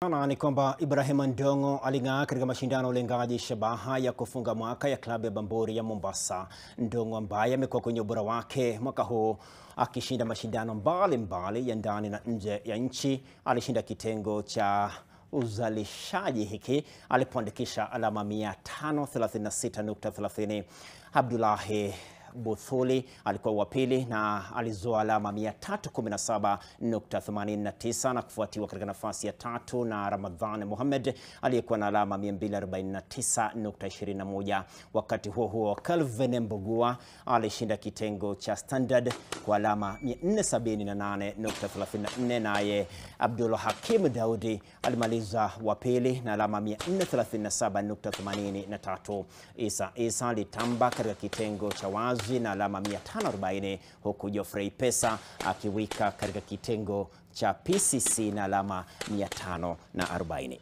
Na ni kwamba Ibrahim Ndongo aling'aa katika mashindano ulengaji shabaha ya kufunga mwaka ya klabu ya Bamburi ya Mombasa. Ndongo ambaye amekuwa kwenye ubora wake mwaka huu akishinda mashindano mbalimbali ya ndani na nje ya nchi, alishinda kitengo cha uzalishaji hiki alipoandikisha alama 536.30. Abdullahi Buthuli alikuwa wa pili na alizoa alama 317.89 na kufuatiwa katika nafasi ya tatu na Ramadhan Mohamed aliyekuwa na alama 249.21. Wakati huo huo, Calvin Mbugua alishinda kitengo cha standard kwa alama 478.34, naye Abdul Hakim Daudi alimaliza wa pili na alama 437.83. Isa alitamba katika kitengo cha wazi na alama 540, huku Geoffrey Pesa akiwika katika kitengo cha PCC na alama 540.